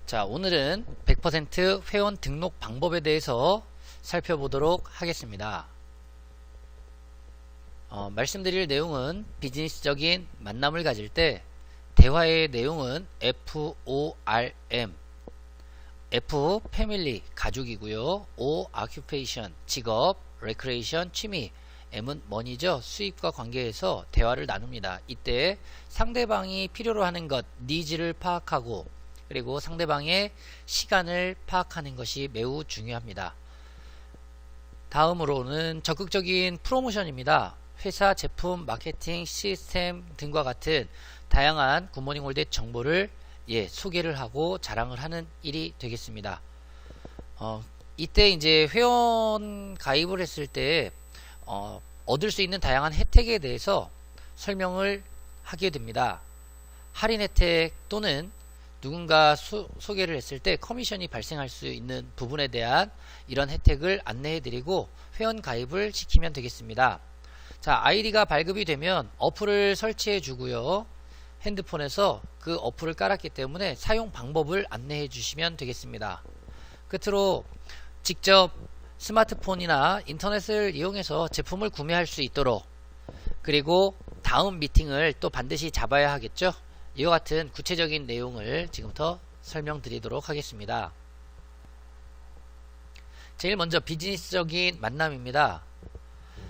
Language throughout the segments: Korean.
자, 오늘은 100% 회원 등록 방법에 대해서 살펴보도록 하겠습니다. 말씀드릴 내용은 비즈니스적인 만남을 가질 때 대화의 내용은 FORM, F 패밀리 가족이고요, O occupation 직업, recreation 취미, M은 머니죠. 수입과 관계에서 대화를 나눕니다. 이때 상대방이 필요로 하는 것, 니즈를 파악하고 그리고 상대방의 시간을 파악하는 것이 매우 중요합니다. 다음으로는 적극적인 프로모션입니다. 회사 제품, 마케팅, 시스템 등과 같은 다양한 굿모닝 홀대 정보를 소개를 하고 자랑을 하는 일이 되겠습니다. 이때 이제 회원 가입을 했을 때 얻을 수 있는 다양한 혜택에 대해서 설명을 하게 됩니다. 할인 혜택 또는 누군가 소개를 했을 때 커미션이 발생할 수 있는 부분에 대한 이런 혜택을 안내해 드리고 회원 가입을 시키면 되겠습니다. 자, 아이디가 발급이 되면 어플을 설치해 주고요, 핸드폰에서 그 어플을 깔았기 때문에 사용 방법을 안내해 주시면 되겠습니다. 끝으로 직접 스마트폰이나 인터넷을 이용해서 제품을 구매할 수 있도록, 그리고 다음 미팅을 또 반드시 잡아야 하겠죠. 이와 같은 구체적인 내용을 지금부터 설명드리도록 하겠습니다. 제일 먼저 비즈니스적인 만남입니다.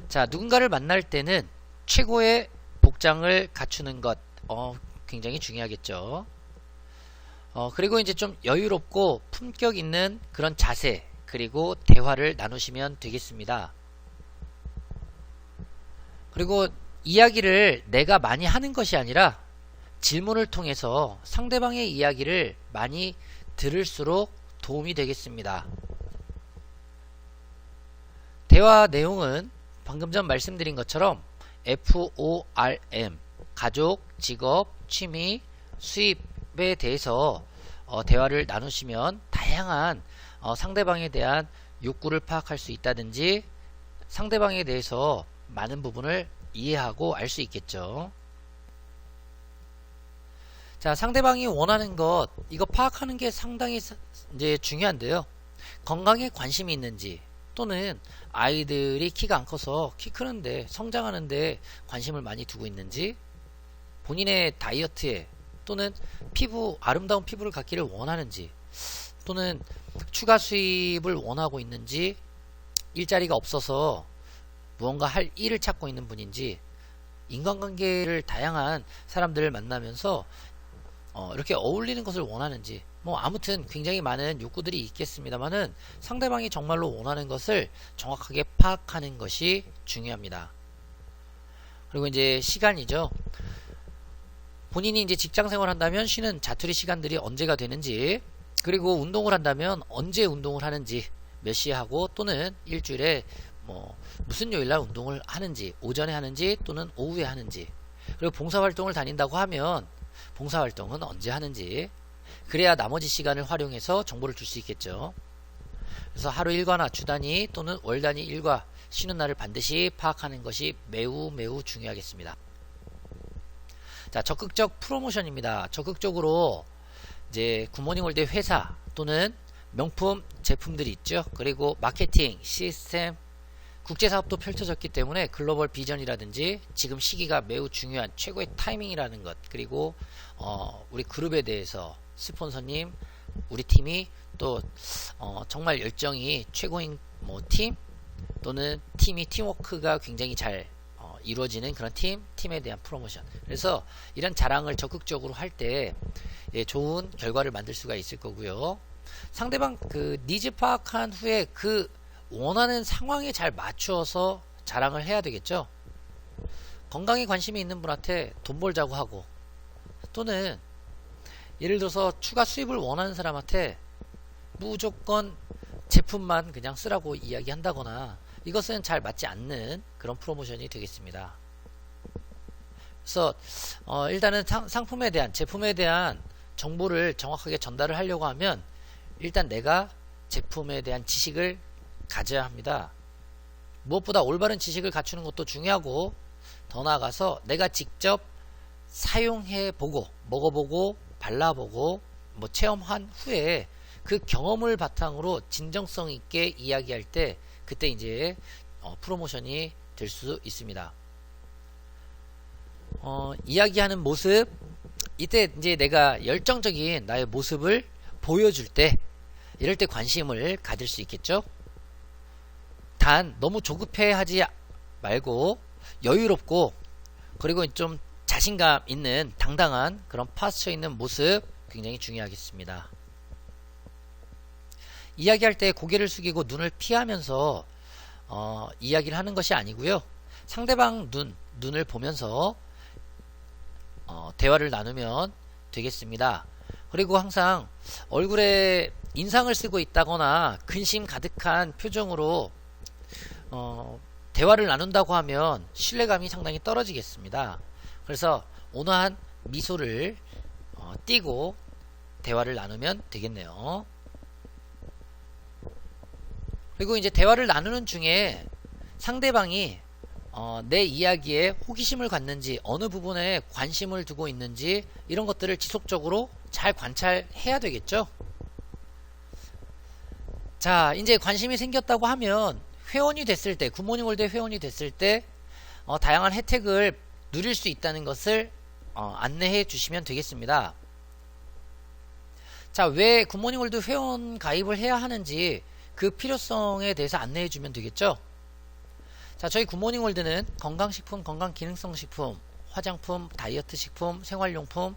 자, 누군가를 만날 때는 최고의 복장을 갖추는 것 굉장히 중요하겠죠. 그리고 이제 좀 여유롭고 품격 있는 그런 자세, 그리고 대화를 나누시면 되겠습니다. 그리고 이야기를 내가 많이 하는 것이 아니라 질문을 통해서 상대방의 이야기를 많이 들을수록 도움이 되겠습니다. 대화 내용은 방금 전 말씀드린 것처럼 FORM, 가족, 직업, 취미, 수입에 대해서 대화를 나누시면 다양한 상대방에 대한 욕구를 파악할 수 있다든지 상대방에 대해서 많은 부분을 이해하고 알 수 있겠죠. 자, 상대방이 원하는 것, 이거 파악하는 게 상당히 이제 중요한데요. 건강에 관심이 있는지, 또는 아이들이 키가 안 커서 키 크는데 성장하는데 관심을 많이 두고 있는지, 본인의 다이어트에 또는 피부, 아름다운 피부를 갖기를 원하는지, 또는 추가 수입을 원하고 있는지, 일자리가 없어서 무언가 할 일을 찾고 있는 분인지, 인간관계를 다양한 사람들을 만나면서 이렇게 어울리는 것을 원하는지, 아무튼 굉장히 많은 욕구들이 있겠습니다만은 상대방이 정말로 원하는 것을 정확하게 파악하는 것이 중요합니다. 그리고 이제 시간이죠. 본인이 이제 직장 생활을 한다면 쉬는 자투리 시간들이 언제가 되는지, 그리고 운동을 한다면 언제 운동을 하는지, 몇 시에 하고, 또는 일주일에 무슨 요일날 운동을 하는지, 오전에 하는지 또는 오후에 하는지, 그리고 봉사활동을 다닌다고 하면 봉사활동은 언제 하는지, 그래야 나머지 시간을 활용해서 정보를 줄 수 있겠죠. 그래서 하루 일과나 주 단위 또는 월 단위 일과, 쉬는 날을 반드시 파악하는 것이 매우 중요하겠습니다. 자, 적극적 프로모션입니다. 적극적으로 이제 굿모닝 홀대 회사 또는 명품 제품들이 있죠. 그리고 마케팅, 시스템, 국제사업도 펼쳐졌기 때문에 글로벌 비전이라든지 지금 시기가 매우 중요한 최고의 타이밍이라는 것, 그리고 우리 그룹에 대해서 스폰서님, 우리 팀이 또 정말 열정이 최고인 팀, 또는 팀이 팀워크가 굉장히 잘 이루어지는 그런 팀에 대한 프로모션. 그래서 이런 자랑을 적극적으로 할 때 좋은 결과를 만들 수가 있을 거고요. 상대방 그 니즈 파악한 후에 그 원하는 상황에 잘 맞추어서 자랑을 해야 되겠죠. 건강에 관심이 있는 분한테 돈 벌자고 하고, 또는 예를 들어서 추가 수입을 원하는 사람한테 무조건 제품만 그냥 쓰라고 이야기한다거나, 이것은 잘 맞지 않는 그런 프로모션이 되겠습니다. 그래서 일단은 상품에 대한, 제품에 대한 정보를 정확하게 전달을 하려고 하면 일단 내가 제품에 대한 지식을 가져야 합니다. 무엇보다 올바른 지식을 갖추는 것도 중요하고, 더 나아가서 내가 직접 사용해 보고, 먹어보고, 발라보고, 뭐 체험한 후에 그 경험을 바탕으로 진정성 있게 이야기할 때 그때 이제 프로모션이 될 수 있습니다. 이야기하는 모습, 이때 이제 내가 열정적인 나의 모습을 보여줄 때 이럴 때 관심을 가질 수 있겠죠. 단 너무 조급해 하지 말고 여유롭고 그리고 좀 자신감 있는 당당한 그런 파스처 있는 모습 굉장히 중요하겠습니다. 이야기할 때 고개를 숙이고 눈을 피하면서 이야기를 하는 것이 아니고요. 상대방 눈을 보면서 대화를 나누면 되겠습니다. 그리고 항상 얼굴에 인상을 쓰고 있다거나 근심 가득한 표정으로 대화를 나눈다고 하면 신뢰감이 상당히 떨어지겠습니다. 그래서 온화한 미소를 띠고 대화를 나누면 되겠네요. 그리고 이제 대화를 나누는 중에 상대방이 내 이야기에 호기심을 갖는지 어느 부분에 관심을 두고 있는지 이런 것들을 지속적으로 잘 관찰해야 되겠죠. 자, 이제 관심이 생겼다고 하면 회원이 됐을 때, 굿모닝월드 회원이 됐을 때 다양한 혜택을 누릴 수 있다는 것을 안내해 주시면 되겠습니다. 자, 왜 굿모닝월드 회원 가입을 해야 하는지 그 필요성에 대해서 안내해 주면 되겠죠. 자, 저희 굿모닝월드는 건강식품, 건강기능성식품, 화장품, 다이어트식품, 생활용품,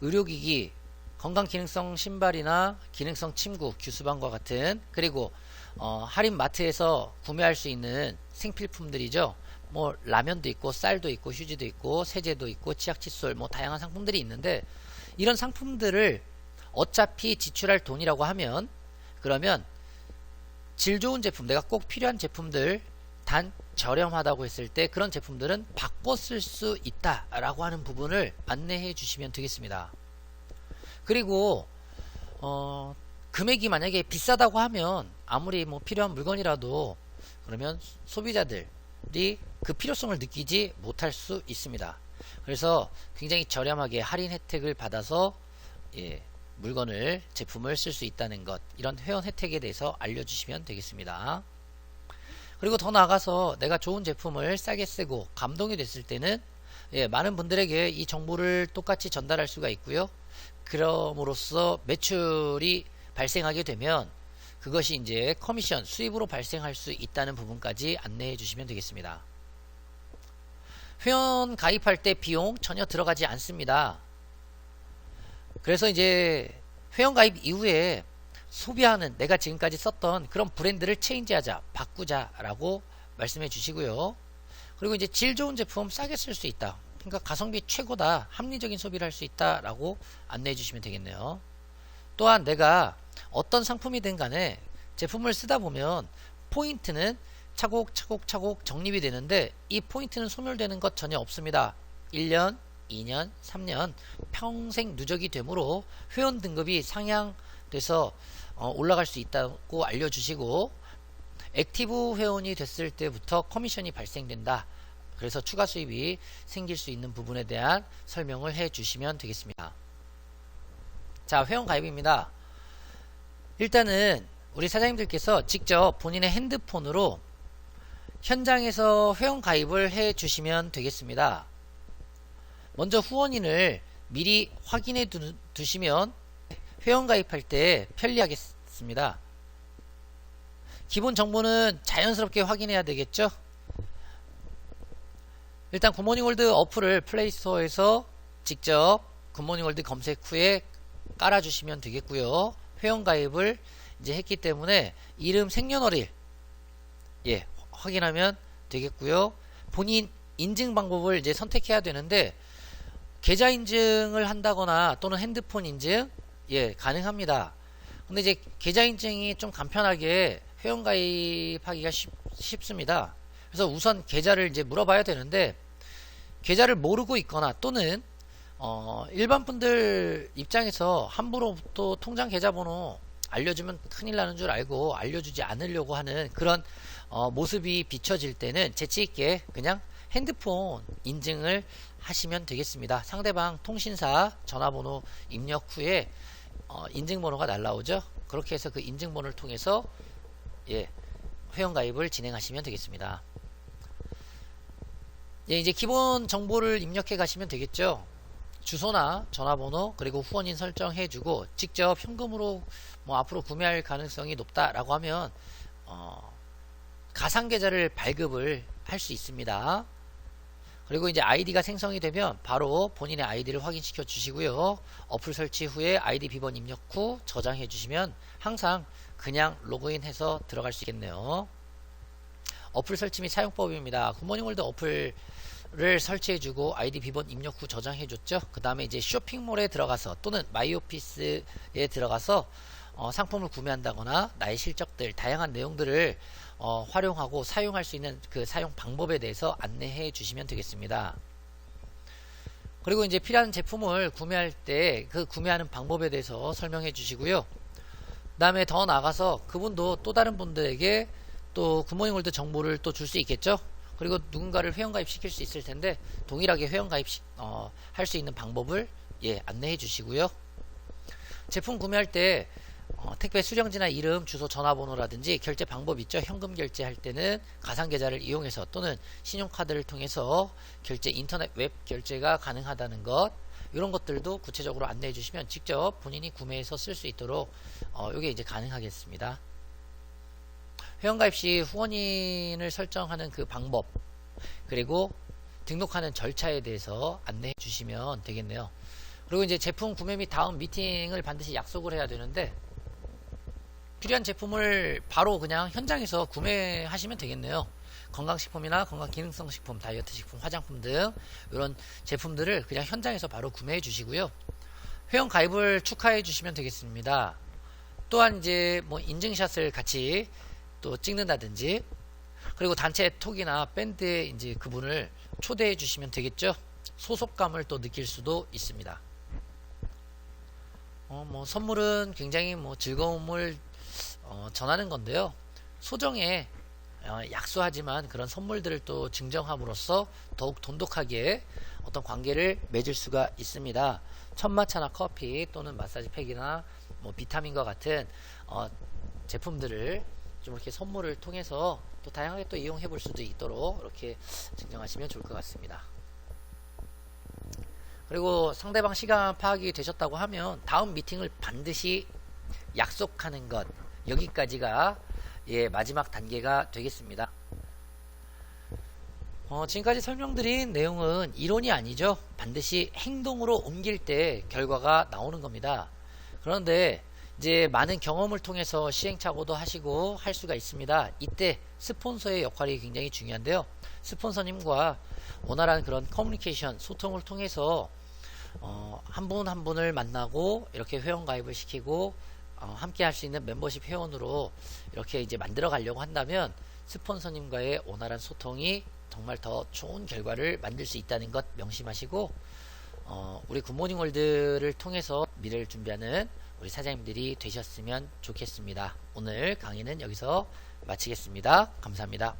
의료기기, 건강기능성 신발이나 기능성 침구, 규수방과 같은 그리고 할인마트에서 구매할 수 있는 생필품들이죠. 뭐 라면도 있고 쌀도 있고 휴지도 있고 세제도 있고 치약 칫솔 뭐 다양한 상품들이 있는데 이런 상품들을 어차피 지출할 돈이라고 하면 그러면 질 좋은 제품, 내가 꼭 필요한 제품들 단 저렴하다고 했을 때 그런 제품들은 바꿔 쓸 수 있다라고 하는 부분을 안내해 주시면 되겠습니다. 그리고 금액이 만약에 비싸다고 하면 아무리 뭐 필요한 물건이라도 그러면 소비자들이 그 필요성을 느끼지 못할 수 있습니다. 그래서 굉장히 저렴하게 할인 혜택을 받아서 물건을 제품을 쓸 수 있다는 것, 이런 회원 혜택에 대해서 알려주시면 되겠습니다. 그리고 더 나아가서 내가 좋은 제품을 싸게 쓰고 감동이 됐을 때는 많은 분들에게 이 정보를 똑같이 전달할 수가 있고요. 그럼으로써 매출이 발생하게 되면 그것이 이제 커미션 수입으로 발생할 수 있다는 부분까지 안내해 주시면 되겠습니다. 회원 가입할 때 비용 전혀 들어가지 않습니다. 그래서 이제 회원 가입 이후에 소비하는 내가 지금까지 썼던 그런 브랜드를 체인지하자, 바꾸자 라고 말씀해 주시고요. 그리고 이제 질 좋은 제품 싸게 쓸 수 있다, 그러니까 가성비 최고다, 합리적인 소비를 할 수 있다 라고 안내해 주시면 되겠네요. 또한 내가 어떤 상품이든 간에 제품을 쓰다 보면 포인트는 차곡차곡 적립이 되는데 이 포인트는 소멸되는 것 전혀 없습니다. 1년, 2년, 3년 평생 누적이 되므로 회원 등급이 상향돼서 올라갈 수 있다고 알려주시고, 액티브 회원이 됐을 때부터 커미션이 발생된다. 그래서 추가 수입이 생길 수 있는 부분에 대한 설명을 해 주시면 되겠습니다. 자, 회원 가입입니다. 일단은 우리 사장님들께서 직접 본인의 핸드폰으로 현장에서 회원 가입을 해 주시면 되겠습니다. 먼저 후원인을 미리 확인해 두시면 회원 가입할 때 편리하겠습니다. 기본 정보는 자연스럽게 확인해야 되겠죠. 일단 굿모닝월드 어플을 플레이스토어에서 직접 굿모닝월드 검색 후에 깔아주시면 되겠고요. 회원 가입을 이제 했기 때문에 이름, 생년월일 확인하면 되겠고요. 본인 인증 방법을 이제 선택해야 되는데 계좌 인증을 한다거나 또는 핸드폰 인증 가능합니다. 근데 이제 계좌 인증이 좀 간편하게 회원 가입하기가 쉽습니다. 그래서 우선 계좌를 이제 물어봐야 되는데 계좌를 모르고 있거나 또는 일반 분들 입장에서 함부로 또 통장 계좌번호 알려주면 큰일 나는 줄 알고 알려주지 않으려고 하는 그런 모습이 비춰질 때는 재치있게 그냥 핸드폰 인증을 하시면 되겠습니다. 상대방 통신사 전화번호 입력 후에 인증번호가 날라오죠. 그렇게 해서 그 인증번호를 통해서 예, 회원가입을 진행하시면 되겠습니다. 예, 이제 기본 정보를 입력해 가시면 되겠죠. 주소나 전화번호 그리고 후원인 설정해주고 직접 현금으로 뭐 앞으로 구매할 가능성이 높다라고 하면 가상계좌를 발급을 할 수 있습니다. 그리고 이제 아이디가 생성이 되면 바로 본인의 아이디를 확인시켜 주시고요. 어플 설치 후에 아이디 비번 입력 후 저장해 주시면 항상 그냥 로그인해서 들어갈 수 있겠네요. 어플 설치 및 사용법입니다. 굿모닝월드 어플을 설치해주고 아이디 비번 입력 후 저장해줬죠. 그 다음에 이제 쇼핑몰에 들어가서 또는 마이오피스에 들어가서 상품을 구매한다거나 나의 실적들 다양한 내용들을 활용하고 사용할 수 있는 그 사용 방법에 대해서 안내해 주시면 되겠습니다. 그리고 이제 필요한 제품을 구매할 때 그 구매하는 방법에 대해서 설명해 주시고요. 그 다음에 더 나아가서 그분도 또 다른 분들에게 또 굿모닝월드 정보를 또 줄 수 있겠죠. 그리고 누군가를 회원가입 시킬 수 있을 텐데 동일하게 회원가입 할 수 있는 방법을 안내해 주시고요. 제품 구매할 때 택배 수령지나 이름, 주소, 전화번호라든지 결제 방법 있죠. 현금 결제할 때는 가상계좌를 이용해서 또는 신용카드를 통해서 결제, 인터넷 웹 결제가 가능하다는 것, 이런 것들도 구체적으로 안내해 주시면 직접 본인이 구매해서 쓸 수 있도록 이게 이제 가능하겠습니다. 회원가입 시 후원인을 설정하는 그 방법 그리고 등록하는 절차에 대해서 안내해 주시면 되겠네요. 그리고 이제 제품 구매 및 다음 미팅을 반드시 약속을 해야 되는데 필요한 제품을 바로 그냥 현장에서 구매하시면 되겠네요. 건강식품이나 건강기능성식품, 다이어트식품, 화장품 등 이런 제품들을 그냥 현장에서 바로 구매해 주시고요. 회원 가입을 축하해 주시면 되겠습니다. 또한 이제 뭐 인증샷을 같이 또 찍는다든지 그리고 단체 톡이나 밴드에 이제 그분을 초대해 주시면 되겠죠. 소속감을 또 느낄 수도 있습니다. 뭐 선물은 굉장히 뭐 즐거움을 전하는 건데요. 소정에 약소하지만 그런 선물들을 또 증정함으로써 더욱 돈독하게 어떤 관계를 맺을 수가 있습니다. 천마차나 커피 또는 마사지 팩이나 뭐 비타민과 같은 제품들을 좀 이렇게 선물을 통해서 또 다양하게 또 이용해 볼 수도 있도록 이렇게 증정하시면 좋을 것 같습니다. 그리고 상대방 시간 파악이 되셨다고 하면 다음 미팅을 반드시 약속하는 것, 여기까지가 마지막 단계가 되겠습니다. 지금까지 설명드린 내용은 이론이 아니죠. 반드시 행동으로 옮길 때 결과가 나오는 겁니다. 그런데 이제 많은 경험을 통해서 시행착오도 하시고 할 수가 있습니다. 이때 스폰서의 역할이 굉장히 중요한데요. 스폰서님과 원활한 그런 커뮤니케이션, 소통을 통해서 한 분 한 분을 만나고 이렇게 회원 가입을 시키고 함께 할 수 있는 멤버십 회원으로 이렇게 이제 만들어 가려고 한다면 스폰서님과의 원활한 소통이 정말 더 좋은 결과를 만들 수 있다는 것 명심하시고 우리 굿모닝월드를 통해서 미래를 준비하는 우리 사장님들이 되셨으면 좋겠습니다. 오늘 강의는 여기서 마치겠습니다. 감사합니다.